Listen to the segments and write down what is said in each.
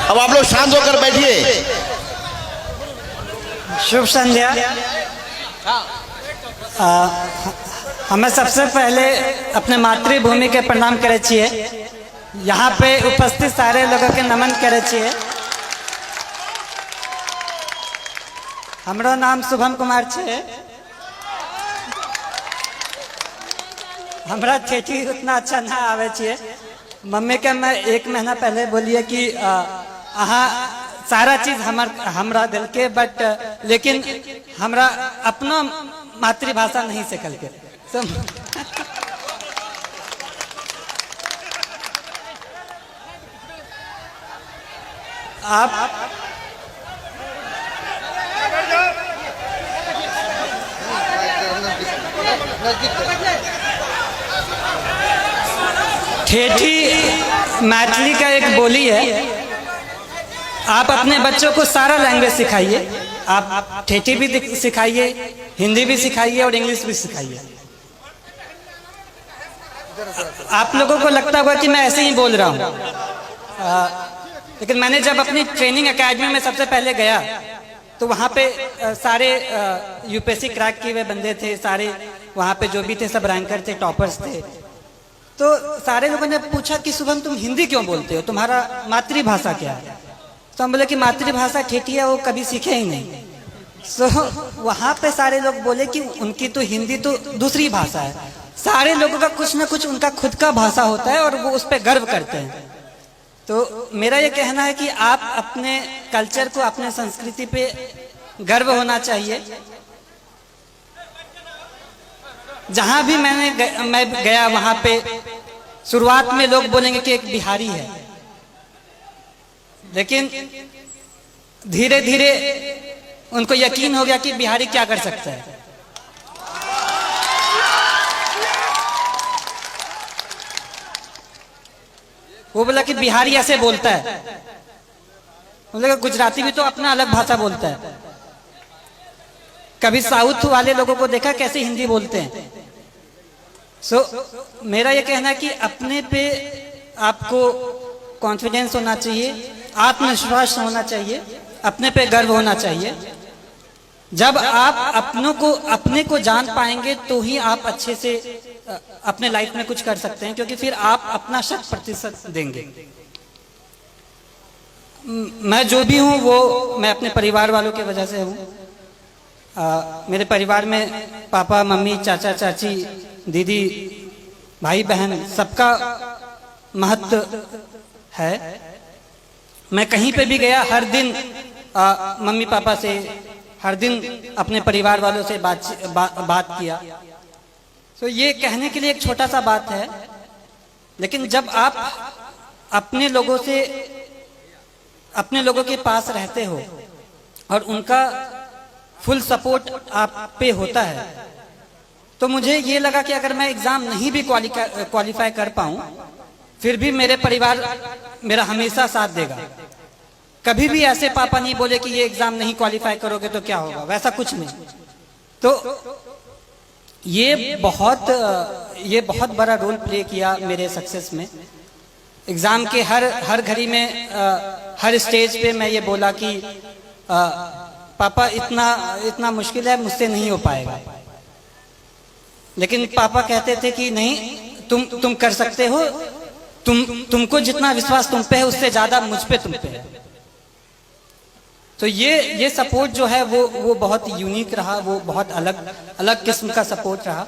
अब आप लोग शांत होकर बैठिए। शुभ संध्या। हमें सबसे पहले अपने मातृभूमि के प्रणाम करे छिए। यहाँ पे उपस्थित सारे लोगों के नमन करे छिए। हमारा नाम शुभम कुमार छे। हमरा ठेठी उतना अच्छा ना आवे छे। मम्मी के मैं 1 महीना पहले बोलिए कि अहाँ सारा चीज हमरा दिल के, बट लेकिन हमरा अपना मातृभाषा नहीं सिखल के। आप ठेठी मैथिली का एक बोली है। आप अपने बच्चों को सारा लैंग्वेज सिखाइए। आप ठेठी भी सिखाइए, हिंदी भी सिखाइए और इंग्लिश भी सिखाइए। आप लोगों को लगता होगा कि मैं ऐसे ही बोल रहा हूँ, लेकिन मैंने जब अपनी ट्रेनिंग एकेडमी में सबसे पहले गया तो वहाँ पे सारे यूपीएससी क्रैक किए हुए बंदे थे। सारे वहाँ पे जो भी थे सब रैंकर थे, टॉपर्स थे। तो सारे लोगों ने पूछा कि शुभम तुम हिंदी क्यों बोलते हो, तुम्हारा मातृभाषा क्या है? तो हम बोले कि मातृभाषा ठेठी है, वो कभी सीखे ही नहीं। वहाँ पे सारे लोग बोले कि उनकी तो हिंदी तो दूसरी भाषा है। सारे लोगों का कुछ ना कुछ उनका खुद का भाषा होता है और वो उस पर गर्व करते हैं। तो मेरा ये कहना है कि आप अपने कल्चर को, अपने संस्कृति पे गर्व होना चाहिए। जहां भी मैं गया वहां पे शुरुआत में लोग बोलेंगे कि एक बिहारी है, लेकिन धीरे धीरे उनको यकीन हो गया कि बिहारी क्या कर सकता है। वो बोला कि बिहारी ऐसे बोलता है। बोले गुजराती भी तो अपना अलग भाषा बोलता है। कभी साउथ वाले लोगों को देखा कैसे हिंदी बोलते हैं। मेरा ये कहना है कि अपने पे आपको कॉन्फिडेंस होना चाहिए, आत्मविश्वास होना चाहिए, अपने पे गर्व होना चाहिए। जब आप अपने को जान पाएंगे तो ही आप अच्छे से अपने लाइफ में कुछ कर सकते हैं, क्योंकि फिर आप अपना 100% देंगे। मैं जो भी हूँ वो मैं अपने परिवार वालों की वजह से हूँ। मेरे परिवार में पापा, मम्मी, चाचा, चाची, दीदी, भाई, बहन, सबका महत्व है। मैं कहीं पे भी गया, हर दिन मम्मी पापा से, हर दिन अपने परिवार वालों से बात किया। तो ये कहने के लिए एक छोटा सा बात है, लेकिन जब आप अपने लोगों के पास रहते हो और उनका फुल सपोर्ट आप पे होता है, तो मुझे ये लगा कि अगर मैं एग्जाम नहीं भी क्वालिफाई कर पाऊं, फिर भी मेरे परिवार मेरा हमेशा साथ देगा। कभी भी ऐसे पापा नहीं बोले कि ये एग्जाम नहीं क्वालिफाई करोगे तो क्या होगा, वैसा कुछ नहीं। तो ये बहुत बड़ा रोल प्ले किया मेरे सक्सेस में। एग्जाम के हर घड़ी में, हर स्टेज पे मैं ये बोला कि पापा इतना मुश्किल है, मुझसे नहीं हो पाएगा। लेकिन पापा कहते थे कि नहीं, तुम कर सकते हो, तुमको जितना विश्वास तुम पे है उससे ज्यादा मुझ पे तुम पे है। तो ये सपोर्ट जो है वो बहुत यूनिक रहा, वो बहुत अलग किस्म का सपोर्ट रहा।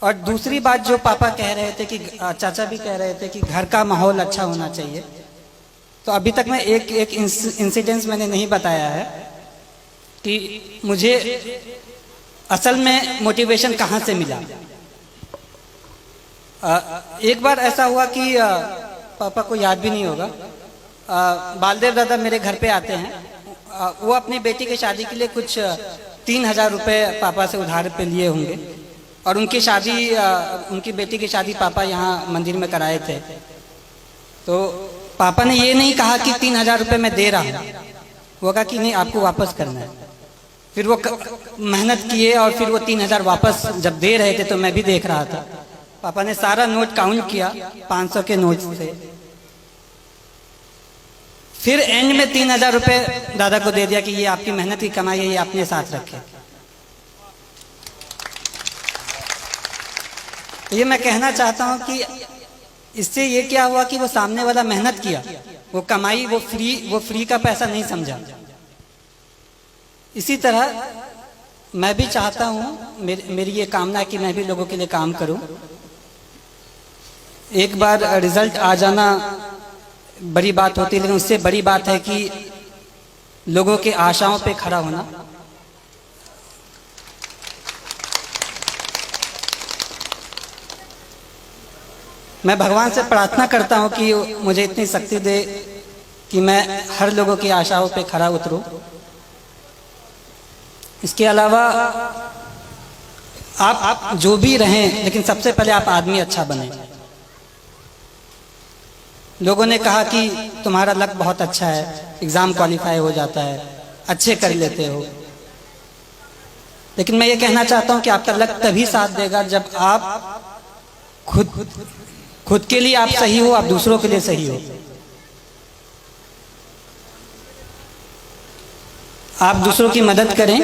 और दूसरी बात जो पापा कह रहे थे कि चाचा भी कह रहे थे कि घर का माहौल अच्छा होना चाहिए। तो अभी तक मैं एक इंसिडेंस मैंने नहीं बताया है कि मुझे असल में मोटिवेशन कहाँ से मिला। एक बार ऐसा हुआ कि पापा को याद भी नहीं होगा, बालदेव दादा मेरे घर पे आते हैं। वो अपनी बेटी की शादी के लिए कुछ 3000 रुपये पापा से उधार पे लिए होंगे, और उनकी बेटी की शादी पापा यहाँ मंदिर में कराए थे। तो पापा ने ये नहीं कहा कि 3000 रुपये मैं दे रहा हूँ, वो कहा कि नहीं, आपको वापस करना है। फिर वो मेहनत किए और फिर वो 3000 वापस जब दे रहे थे तो मैं भी देख रहा था। पापा ने सारा नोट काउंट किया 500 के नोट से, फिर एंड में 3,000 रुपये दादा को दे दिया कि ये आपकी मेहनत की कमाई है, ये अपने साथ रखे। ये मैं कहना चाहता हूं कि इससे ये क्या हुआ कि वो सामने वाला मेहनत किया, वो कमाई, वो फ्री का पैसा नहीं समझा। इसी तरह मैं भी चाहता हूं, मेरी ये कामना है कि मैं भी लोगों के लिए काम करूं। एक बार रिजल्ट आ जाना बड़ी बात होती है, लेकिन उससे बड़ी बात है कि लोगों के आशाओं पे खड़ा होना। मैं भगवान से प्रार्थना करता हूं कि मुझे इतनी शक्ति दे कि मैं हर लोगों की आशाओं पे खड़ा उतरूं। इसके अलावा आप जो भी रहें, लेकिन सबसे पहले आप आदमी अच्छा बने। लोगों ने कहा कि तुम्हारा लक बहुत अच्छा है, एग्जाम क्वालिफाई हो जाता है, अच्छे कर लेते हो। लेकिन मैं ये कहना चाहता हूं कि आपका लक तभी साथ देगा जब आप खुद के लिए आप सही हो, आप दूसरों के लिए सही हो। आप दूसरों की मदद करें,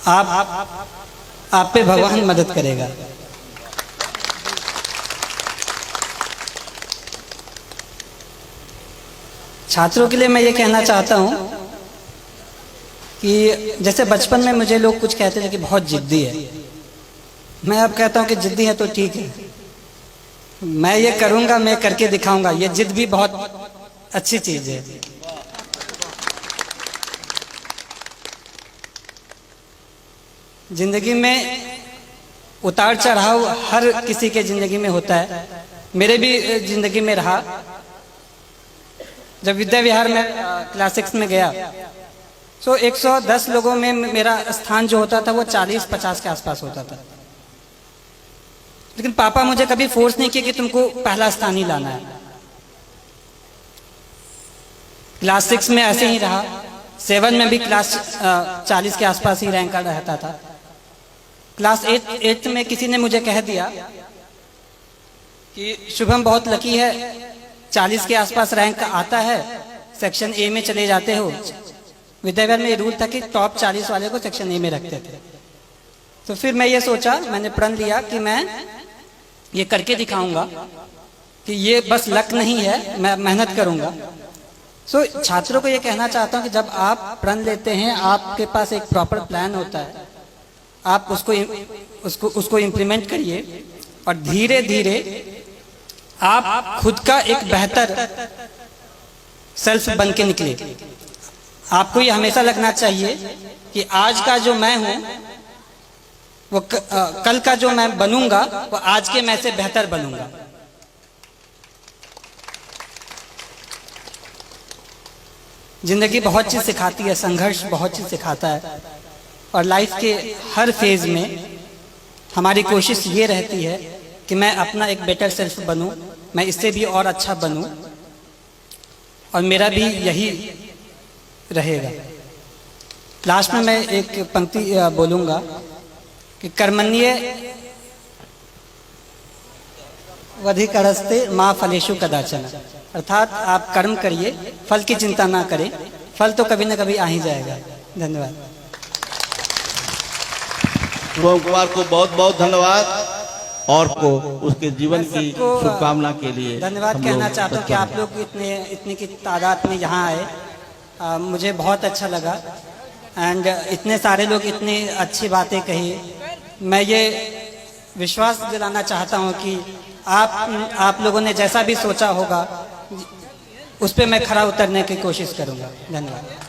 आप पे भगवान मदद करेगा। छात्रों के लिए मैं ये कहना चाहता हूं कि जैसे बचपन में मुझे लोग कुछ कहते थे कि बहुत जिद्दी है, मैं अब कहता हूं कि जिद्दी है तो ठीक है, मैं ये करूंगा, मैं करके दिखाऊंगा। ये जिद भी बहुत अच्छी चीज है। जिंदगी में उतार चढ़ाव हर किसी के जिंदगी में होता है, मेरे भी जिंदगी में रहा। जब विद्या विहार में क्लास 6 में गया तो 110 लोगों में मेरा स्थान जो होता था वो 40-50 के आसपास होता था। लेकिन पापा मुझे कभी फोर्स नहीं किया कि तुमको पहला स्थान ही लाना है। क्लास 6 में ऐसे ही रहा, 7 में भी क्लास 40 के आसपास ही रैंक रहता था। क्लास 8 में किसी ने मुझे कह दिया कि शुभम बहुत लकी है, 40 के आसपास रैंक आता है, सेक्शन ए में चले जाते हो। विद्याविहार में ये रूल था कि टॉप 40 वाले को सेक्शन ए में रखते थे। तो फिर मैं ये सोचा, मैंने प्रण लिया कि मैं ये करके दिखाऊंगा कि ये बस लक नहीं है, मैं मेहनत करूंगा। छात्रों को ये कहना चाहता हूं कि जब आप प्रण लेते हैं, आपके पास एक प्रॉपर प्लान होता है, आप उसको इम्प्लीमेंट करिए और धीरे धीरे आप खुद का एक बेहतर सेल्फ बन के निकले। आपको ये हमेशा लगना चाहिए कि आज का जो मैं हूं वो कल का जो मैं बनूंगा वो आज के मैं से बेहतर बनूंगा। जिंदगी बहुत चीज सिखाती है, संघर्ष बहुत चीज सिखाता है, और लाइफ के हर फेज में हमारी कोशिश ये रहती है कि मैं अपना एक बेटर सेल्फ बनूं, मैं इससे भी और अच्छा बनूं, और मेरा भी यही रहेगा। लास्ट में मैं एक पंक्ति बोलूंगा कि कर्मण्ये वधिकरस्ते मां फलेषु कदाचन, अर्थात आप कर्म करिए, फल की चिंता ना करें, फल तो कभी ना कभी आ ही जाएगा। धन्यवाद। शुभम कुमार को बहुत बहुत धन्यवाद और को उसके जीवन की शुभकामना के लिए धन्यवाद कहना चाहता हूँ कि आप लोग इतनी की तादाद में यहाँ आए, मुझे बहुत अच्छा लगा। एंड इतने सारे लोग इतनी अच्छी बातें कही। मैं ये विश्वास दिलाना चाहता हूँ कि आप लोगों ने जैसा भी सोचा होगा उस पर मैं खरा उतरने की कोशिश करूँगा। धन्यवाद।